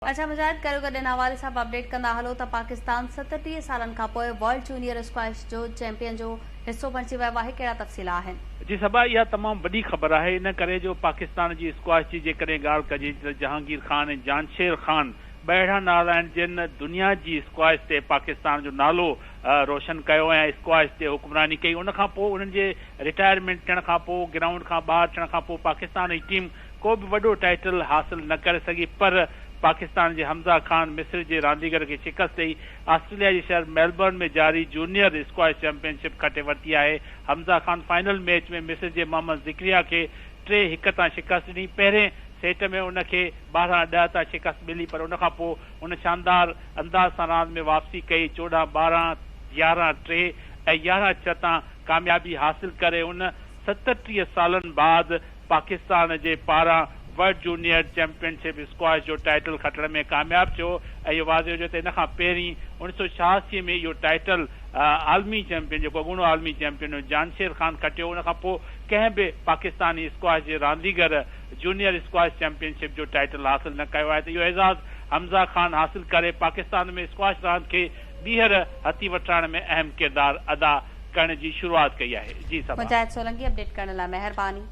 अच्छा मुजाहिद करो गॾु हवाले सां अपडेट कंदा हलो त पाकिस्तान 37 सालनि खां पोइ वर्ल्ड जूनियर स्क्वैश जो चैंपियन जो हिस्सो बणिजी वियो आहे। कहिड़ा तफ़सील आहिनि? जी सबा, इहा तमामु वॾी ख़बर आहे। इन करे जो पाकिस्तान जी स्क्वैश जी जेकॾहिं ॻाल्हि कजे त जहांगीर खान ऐं जानशेर खान ॿ अहिड़ा नाला आहिनि जिन दुनिया जी स्क्वैश ते पाकिस्तान जो नालो रोशन कयो ऐं स्क्वैश ते हुक्मरानी कई। उनखां पोइ उन्हनि जे रिटायरमेंट थियण खां पोइ, ग्राउंड खां ॿाहिरि थियण खां पोइ पाकिस्तान जी टीम को बि वॾो टाइटल हासिल न करे सघी, पर पाकिस्तान जे हमज़ा खान मिस्र जे रांदीगर खे शिकस्त ॾेई ऑस्ट्रेलिया जे शहर मेलबर्न में जारी जूनियर स्क्वैश चैंपियनशिप खटे वरिती आहे। हमज़ा खान फाइनल मैच में मिस्र जे मोहम्मद ज़िक्रिया खे 3-1 तां शिकस्त ॾिनी। पहिरें सेट में उनखे 12-10 तां शिकस्त मिली, पर उनखां पोइ उन शानदार अंदाज़ सां रांदि में वापसी कई। 14-12, 11-3 ऐं 11-6 तां कामयाबी हासिल करे उन 37 सालनि बाद पाकिस्तान जे पारां वर्ल्ड जूनियर चैंपियनशिप स्क्वैश जो टाइटल खटण में कामयाब थियो। ऐं इहो वाज़िह हुजे त इन खां पहिरीं 1986 में इहो टाइटल आलमी चैंपियन, जेको अॻूणो आलमी चैंपियन जानशेर खान खटियो। उनखां पोइ कंहिं बि पाकिस्तानी स्क्वैश जे रांदीगर जूनियर स्क्वैश चैंपियनशिप जो टाइटल हासिल न कयो आहे। त इहो एज़ाज़ हमज़ा खान हासिल करे पाकिस्तान में स्क्वैश रांदि खे ॿीहर हथी वठाइण में अहम किरदारु अदा करण जी शुरूआत कई आहे। जी सब मुजाहिद सोलंकी अपडेट करण लाइ महिरबानी।